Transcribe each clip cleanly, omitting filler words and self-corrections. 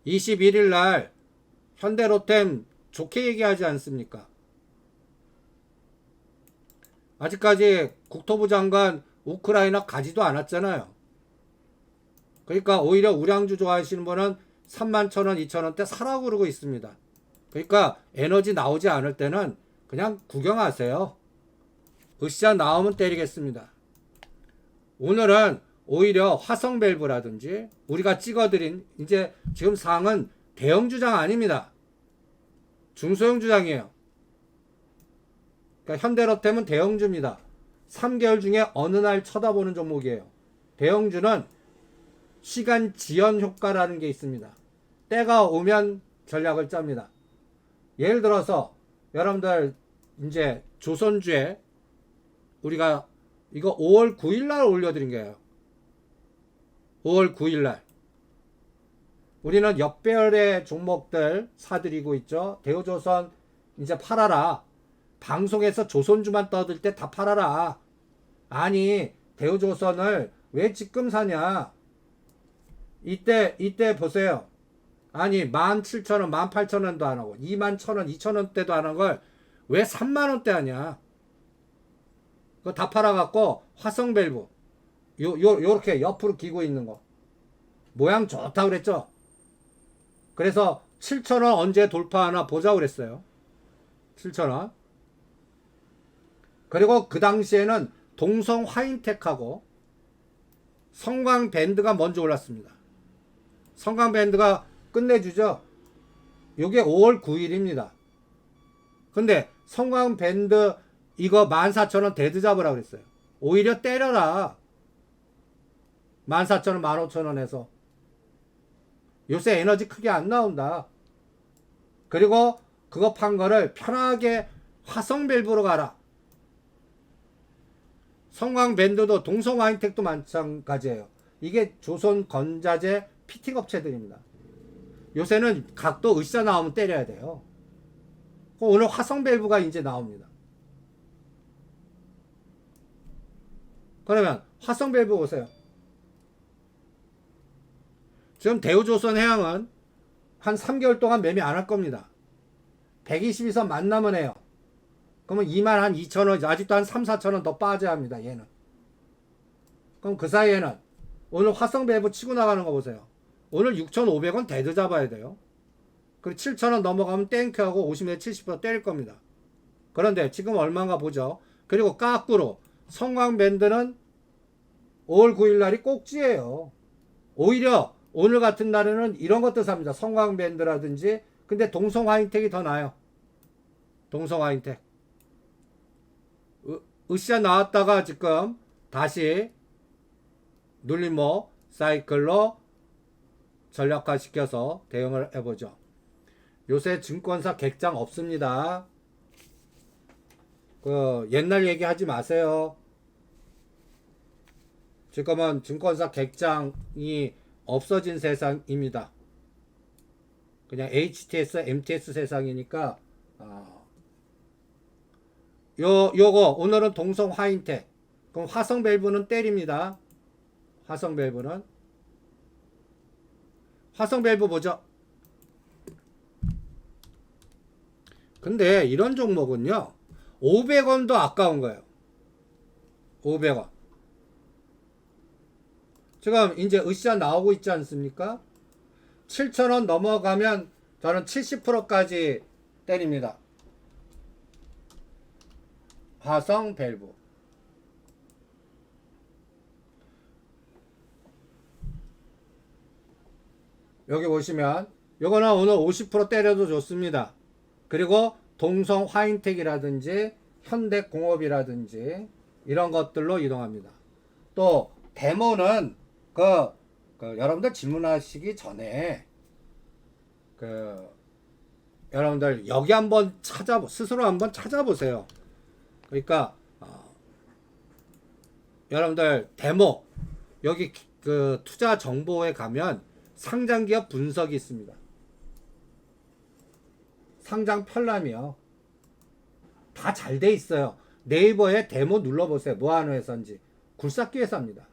21일 날 현대로템 좋게 얘기하지 않습니까? 아직까지 국토부 장관 우크라이나 가지도 않았잖아요. 그러니까 오히려 우량주 좋아하시는 분은 31,000원, 2,000원대 사라고 그러고 있습니다. 그러니까 에너지 나오지 않을 때는 그냥 구경하세요. 으쌰 나오면 때리겠습니다. 오늘은 오히려 화성밸브라든지 우리가 찍어드린 이제 지금 상은 대형 주장 아닙니다. 중소형 주장이에요. 그러니까 현대로템은 대형주입니다. 3개월 중에 어느 날 쳐다보는 종목이에요. 대형주는 시간 지연 효과라는 게 있습니다. 때가 오면 전략을 짭니다. 예를 들어서 여러분들 이제 조선주에 우리가 이거 5월 9일 날 올려드린 거예요. 5월 9일 날 우리는 역배열의 종목들 사드리고 있죠. 대우조선 이제 팔아라. 방송에서 조선주만 떠들 때 다 팔아라. 아니 대우조선을 왜 지금 사냐. 이때 보세요. 아니 17,000원 18,000원도 안 하고 21,000원 2,000원대도 안 한 걸 왜 3만원대 하냐. 그거 다 팔아갖고 화성밸브 요렇게 옆으로 기고 있는 거 모양 좋다 그랬죠. 그래서 7,000원 언제 돌파하나 보자고 그랬어요. 7,000원. 그리고 그 당시에는 동성 화인텍하고 성광밴드가 먼저 올랐습니다. 성광밴드가 끝내주죠. 요게 5월 9일입니다. 근데 성광밴드 이거 14,000원 데드 잡으라고 그랬어요. 오히려 때려라. 14,000원 15,000원에서 요새 에너지 크게 안 나온다. 그리고 그거 판 거를 편하게 화성밸브로 가라. 성광밴드도 동성화인텍도 마찬가지예요. 이게 조선건자재 피팅 업체들입니다. 요새는 각도 으쌰 나오면 때려야 돼요. 오늘 화성밸브가 이제 나옵니다. 그러면 화성밸브 보세요. 지금 대우조선해양은 한 3개월 동안 매매 안 할 겁니다. 122선 만나면 해요. 그러면 22,000원, 아직도 한 3, 4,000원 더 빠져야 합니다. 얘는. 그럼 그 사이에는 오늘 화성밸브 치고 나가는 거 보세요. 오늘 6,500원 데드 잡아야 돼요. 그리고 7,000원 넘어가면 땡큐하고 50에서 70% 때릴 겁니다. 그런데 지금 얼마인가 보죠. 그리고 까꾸로 성광밴드는 5월 9일 날이 꼭지예요. 오히려 오늘 같은 날에는 이런 것도 삽니다. 성광밴드라든지. 근데 동성화인텍이 더 나아요. 동성화인텍. 으쌰 나왔다가 지금 다시 눌림목 사이클로 전략화 시켜서 대응을 해보죠. 요새 증권사 객장 없습니다. 그 옛날 얘기하지 마세요. 지금은 증권사 객장이 없어진 세상입니다. 그냥 HTS, MTS 세상이니까 요거 오늘은 동성 화인텍. 그럼 화성밸브는 때립니다. 화성밸브는 화성밸브 보죠. 근데 이런 종목은요 500원도 아까운 거예요. 500원. 지금 이제 으쌰 나오고 있지 않습니까? 7,000원 넘어가면 저는 70%까지 때립니다. 화성밸브. 여기 보시면 요거는 오늘 50% 때려도 좋습니다. 그리고 동성 화인텍이라든지 현대공업이라든지 이런 것들로 이동합니다. 또 데모는 여러분들 질문하시기 전에 여러분들 여기 한번 스스로 한번 찾아보세요. 그러니까 여러분들 데모 여기 그 투자 정보에 가면 상장기업 분석이 있습니다. 상장 편람이요. 다 잘 돼 있어요. 네이버에 데모 눌러보세요. 뭐 하는 회사인지. 굴삭기 회사입니다.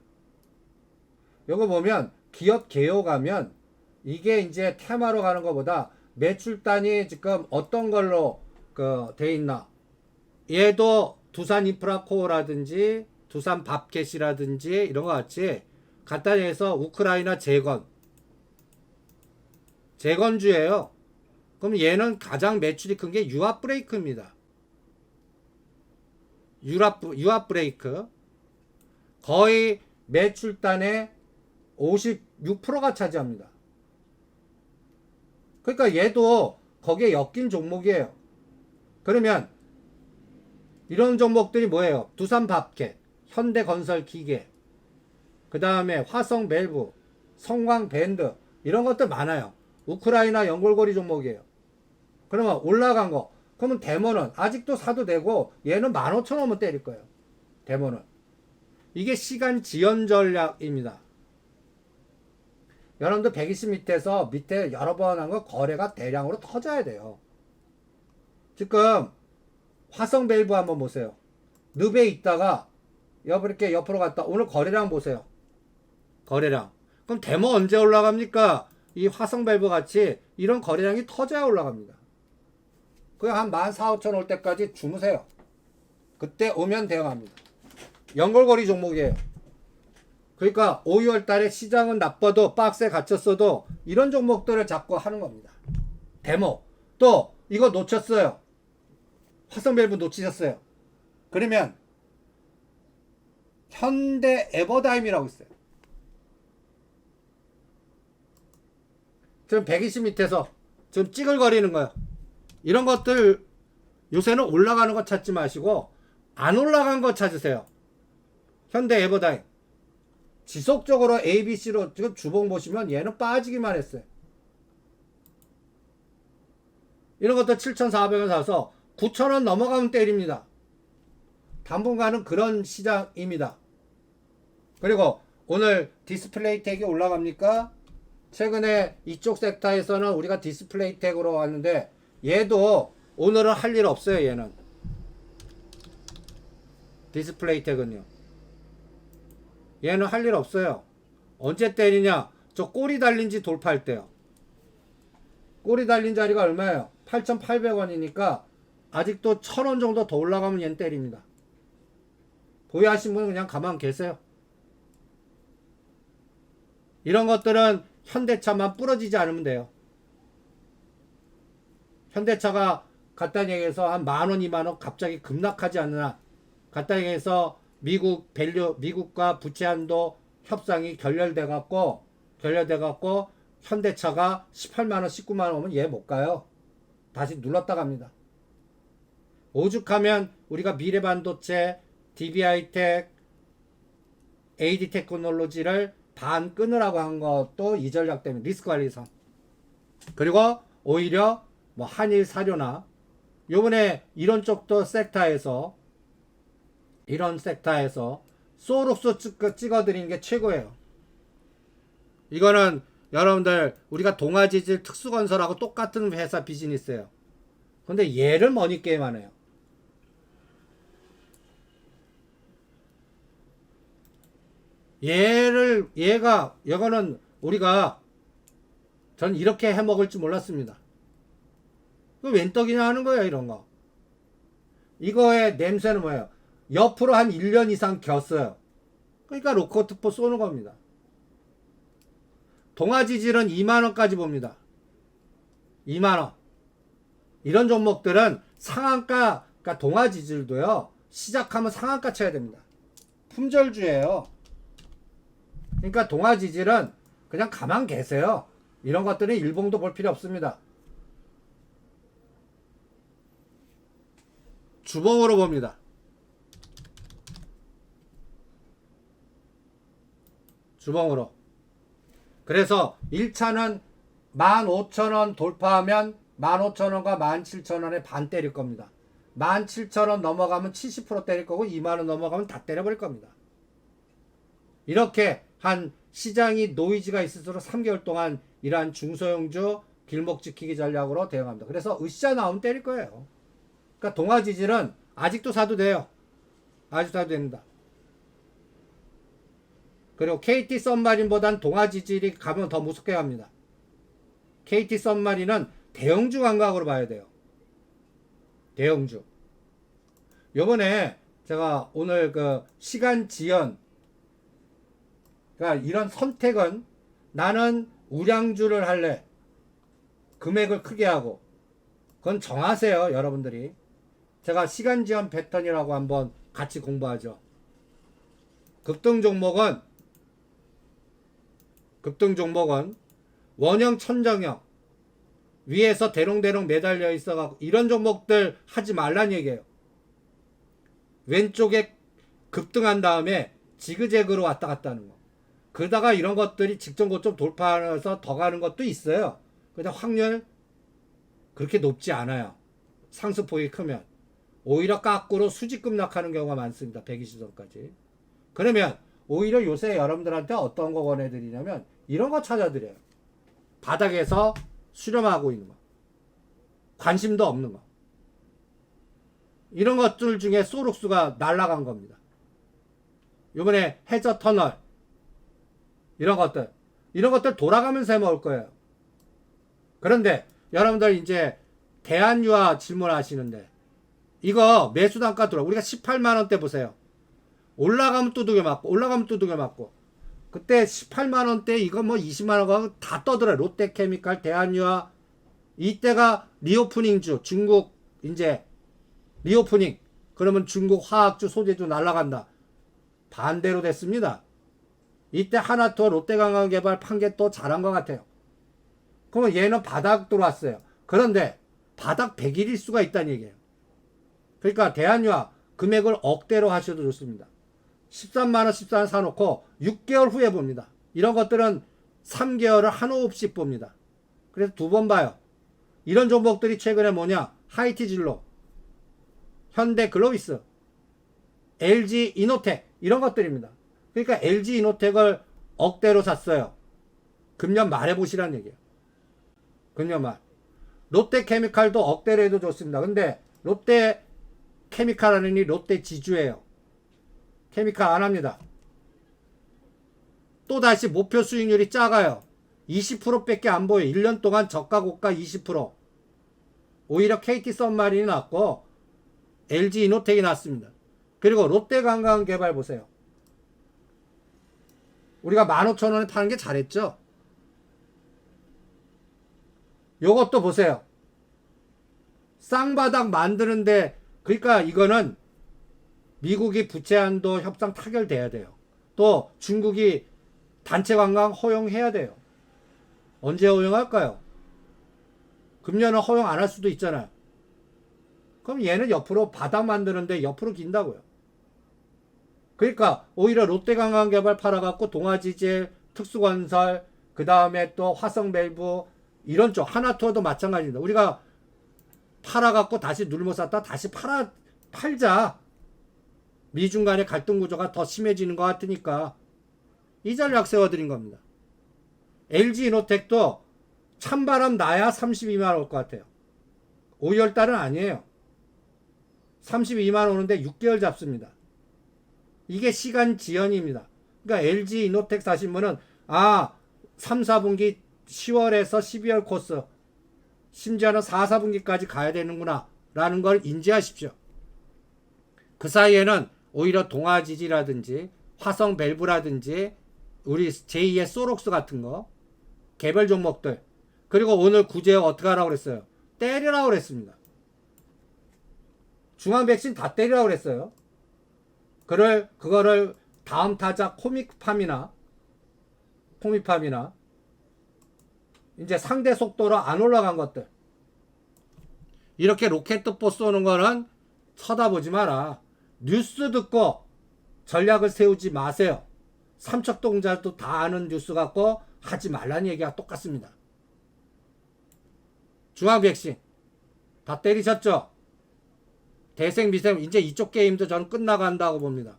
이거 보면 기업 개요 가면 이게 이제 테마로 가는 것보다 매출단이 지금 어떤 걸로 돼 있나. 얘도 두산 인프라코어라든지 두산 밥켓이라든지 이런 거 같이 간단히 해서 우크라이나 재건주예요. 그럼 얘는 가장 매출이 큰 게 유압 브레이크입니다. 유압 브레이크. 거의 매출단의 56%가 차지합니다. 그러니까 얘도 거기에 엮인 종목이에요. 그러면 이런 종목들이 뭐예요? 두산 밥켓, 현대건설 기계, 그 다음에 화성 밸브, 성광 밴드 이런 것들 많아요. 우크라이나 연골고리 종목이에요. 그러면 올라간 거. 그러면 데모는 아직도 사도 되고 얘는 15,000원은 때릴 거예요. 데모는. 이게 시간 지연 전략입니다. 여러분들 120 밑에서 밑에 여러 번 한 거 거래가 대량으로 터져야 돼요. 지금 화성 밸브 한번 보세요. 늪에 있다가 이렇게 옆으로 갔다 오늘 거래량 보세요. 거래량. 그럼 데모 언제 올라갑니까? 이 화성 밸브 같이 이런 거래량이 터져야 올라갑니다. 그냥 한 14,000, 5,000 올 때까지 주무세요. 그때 오면 대응합니다. 연골고리 종목이에요. 그러니까 5, 6월 달에 시장은 나빠도 박스에 갇혔어도 이런 종목들을 잡고 하는 겁니다. 데모. 또 이거 놓쳤어요. 화성 밸브 놓치셨어요. 그러면 현대 에버다임이라고 있어요. 지금 120 밑에서 지금 찌글거리는 거예요. 이런 것들 요새는 올라가는 거 찾지 마시고 안 올라간 거 찾으세요. 현대 에버다임. 지속적으로 ABC로 지금 주봉 보시면 얘는 빠지기만 했어요. 이런 것도 7,400원 사서 9,000원 넘어가면 때립니다. 당분간은 그런 시장입니다. 그리고 오늘 디스플레이 택이 올라갑니까? 최근에 이쪽 섹터에서는 우리가 디스플레이 택으로 왔는데 얘도 오늘은 할 일 없어요. 얘는 디스플레이 택은요. 얘는 할 일 없어요. 언제 때리냐? 저 꼬리 달린 지 돌파할 때요. 꼬리 달린 자리가 얼마예요? 8,800원이니까 아직도 1,000원 정도 더 올라가면 얘는 때립니다. 보유하신 분은 그냥 가만 계세요. 이런 것들은 현대차만 부러지지 않으면 돼요. 현대차가 간단히 얘기해서 한 10,000원, 20,000원 갑자기 급락하지 않으나 간단히 얘기해서 미국과 부채한도 협상이 결렬돼 갖고 현대차가 18만원, 19만원 오면 얘 못 가요. 다시 눌렀다 갑니다. 오죽하면 우리가 미래반도체, DBI텍, AD테크놀로지를 반 끊으라고 한 것도 이 전략 때문에 리스크 관리상. 그리고 오히려 뭐 한일 사료나 요번에 이런 쪽도 섹터에서 소록소 찍어드리는 게 최고예요. 이거는 여러분들 우리가 동아지질 특수건설하고 똑같은 회사 비즈니스예요. 근데 얘를 머니게임 하네요. 이거는 우리가 전 이렇게 해먹을 줄 몰랐습니다. 웬 떡이냐 하는 거예요, 이런 거. 이거의 냄새는 뭐예요? 옆으로 한 1년 이상 겼어요. 그러니까 로커트포 쏘는 겁니다. 동아지질은 2만원까지 봅니다. 2만원. 이런 종목들은 상한가, 그러니까 동아지질도요, 시작하면 상한가 쳐야 됩니다. 품절주예요. 그러니까 동아지질은 그냥 가만 계세요. 이런 것들은 일봉도 볼 필요 없습니다. 주봉으로 봅니다. 주봉으로. 그래서 1차는 15,000원 돌파하면 15,000원과 17,000원에 반 때릴 겁니다. 17,000원 넘어가면 70% 때릴 거고 2만원 넘어가면 다 때려버릴 겁니다. 이렇게 한 시장이 노이즈가 있을수록 3개월 동안 이러한 중소형주 길목 지키기 전략으로 대응합니다. 그래서 으쌰 나오면 때릴 거예요. 그러니까 동아지질은 아직도 사도 돼요. 아직도 사도 됩니다. 그리고 KT 썸마린보단 동아지질이 가면 더 무섭게 갑니다. KT 썸마린은 대형주 감각으로 봐야 돼요. 대형주. 요번에 제가 오늘 그 시간 지연, 그러니까 이런 선택은 나는 우량주를 할래. 금액을 크게 하고. 그건 정하세요, 여러분들이. 제가 시간 지연 패턴이라고 한번 같이 공부하죠. 급등 종목은 원형 천정형 위에서 대롱대롱 매달려 있어갖고 이런 종목들 하지 말란 얘기예요. 왼쪽에 급등한 다음에 지그재그로 왔다 갔다 하는 거. 그러다가 이런 것들이 직전 고점 돌파해서 더 가는 것도 있어요. 근데 확률 그렇게 높지 않아요. 상승폭이 크면. 오히려 깎고로 수직 급락하는 경우가 많습니다. 120선까지. 그러면 오히려 요새 여러분들한테 어떤 거 권해드리냐면 이런 거 찾아드려요. 바닥에서 수렴하고 있는 거. 관심도 없는 거. 이런 것들 중에 소록스가 날아간 겁니다. 요번에 해저 터널 이런 것들 돌아가면서 해먹을 거예요. 그런데 여러분들 이제 대한유화 질문하시는데 이거 매수 단가 들어. 우리가 18만원대 보세요. 올라가면 두들겨 맞고 그때 18만원대 이거 뭐 20만원 다 떠들어요. 롯데케미칼, 대한유화. 이때가 리오프닝주, 중국 이제 리오프닝. 그러면 중국 화학주, 소재주 날아간다. 반대로 됐습니다. 이때 하나투어, 롯데관광개발 판 게 또 잘한 것 같아요. 그러면 얘는 바닥 들어왔어요. 그런데 바닥 100일일 수가 있다는 얘기예요. 그러니까 대한유화 금액을 억대로 하셔도 좋습니다. 13만원, 14만 사놓고 6개월 후에 봅니다. 이런 것들은 3개월을 한호흡씩 봅니다. 그래서 두 번 봐요. 이런 종목들이 최근에 뭐냐? 하이티진로, 현대글로비스, LG이노텍 이런 것들입니다. 그러니까 LG이노텍을 억대로 샀어요. 금년 말에 보시라는 얘기예요. 금년 말. 롯데케미칼도 억대로 해도 좋습니다. 근데 롯데케미칼 하느니 롯데지주예요. 케미칼 안 합니다. 또다시 목표 수익률이 작아요. 20%밖에 안 보여요. 1년 동안 저가 고가 20%. 오히려 KT 썸마린이 났고 LG 이노텍이 났습니다. 그리고 롯데관광개발 보세요. 우리가 15,000원에 파는 게 잘했죠. 요것도 보세요. 쌍바닥 만드는데 그러니까 이거는 미국이 부채 한도 협상 타결돼야 돼요. 또 중국이 단체 관광 허용해야 돼요. 언제 허용할까요? 금년은 허용 안 할 수도 있잖아요. 그럼 얘는 옆으로 바닥 만드는데 옆으로 긴다고요. 그러니까 오히려 롯데관광개발 팔아갖고 동아지질, 특수건설, 그 다음에 또 화성밸브 이런 쪽 하나투어도 마찬가지입니다. 우리가 팔아갖고 다시 눌못 샀다 다시 팔자. 미중 간의 갈등 구조가 더 심해지는 것 같으니까 이 전략 세워드린 겁니다. LG이노텍도 찬바람 나야 32만 올 것 같아요. 5월달은 아니에요. 32만 오는데 6개월 잡습니다. 이게 시간 지연입니다. 그러니까 LG이노텍 사신 분은 3, 4분기 10월에서 12월 코스 심지어는 4, 4분기까지 가야 되는구나 라는 걸 인지하십시오. 그 사이에는 오히려 동아지지라든지 화성밸브라든지 우리 제2의 소록스 같은 거 개별 종목들 그리고 오늘 구제역 어떻게 하라고 그랬어요? 때리라고 그랬습니다. 중앙백신 다 때리라고 그랬어요. 그거를 다음 타자 코미팜이나 이제 상대 속도로 안 올라간 것들 이렇게 로켓포 쏘는 거는 쳐다보지 마라. 뉴스 듣고 전략을 세우지 마세요. 삼척동자도 다 아는 뉴스 갖고 하지 말라는 얘기가 똑같습니다. 중앙백신 다 때리셨죠? 대생 미생 이제 이쪽 게임도 저는 끝나간다고 봅니다.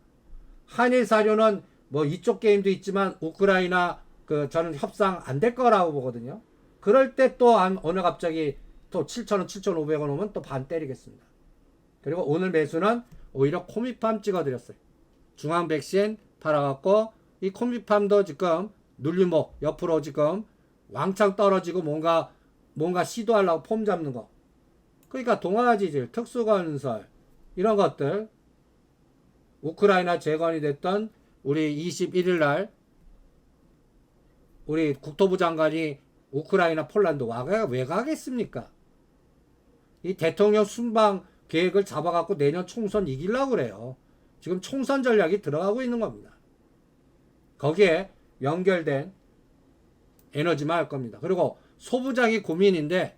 한일사료는 뭐 이쪽 게임도 있지만 우크라이나 저는 협상 안 될 거라고 보거든요. 그럴 때 또 어느 갑자기 또 7,000원 7,500원 오면 또 반 때리겠습니다. 그리고 오늘 매수는 오히려 코미팜 찍어드렸어요. 중앙백신 팔아갖고 이 코미팜도 지금 눌림목 옆으로 지금 왕창 떨어지고 뭔가 뭔가 시도하려고 폼 잡는 거. 그러니까 동아지질, 특수건설 이런 것들 우크라이나 재건이 됐던 우리 21일 날 우리 국토부 장관이 우크라이나 폴란드 왜 가겠습니까? 이 대통령 순방 계획을 잡아갖고 내년 총선 이기려고 그래요. 지금 총선 전략이 들어가고 있는 겁니다. 거기에 연결된 에너지만 할 겁니다. 그리고 소부장이 고민인데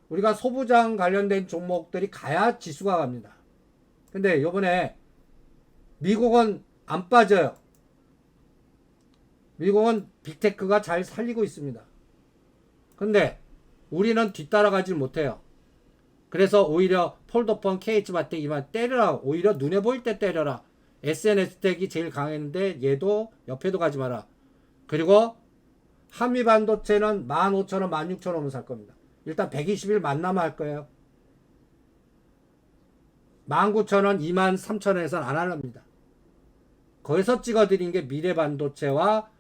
우리가 소부장 관련된 종목들이 가야 지수가 갑니다. 근데 요번에 미국은 안 빠져요. 미국은 빅테크가 잘 살리고 있습니다. 근데 우리는 뒤따라가질 못해요. 그래서 오히려 폴더폰 KH마트 이만 때려라. 오히려 눈에 보일 때 때려라. SNS텍이 제일 강했는데 얘도 옆에도 가지 마라. 그리고 한미반도체는 15,000원, 16,000원은 살 겁니다. 일단 120일 만나면 할 거예요. 19,000원, 23,000원에서는 안 할랍니다. 거기서 찍어드린 게 미래반도체와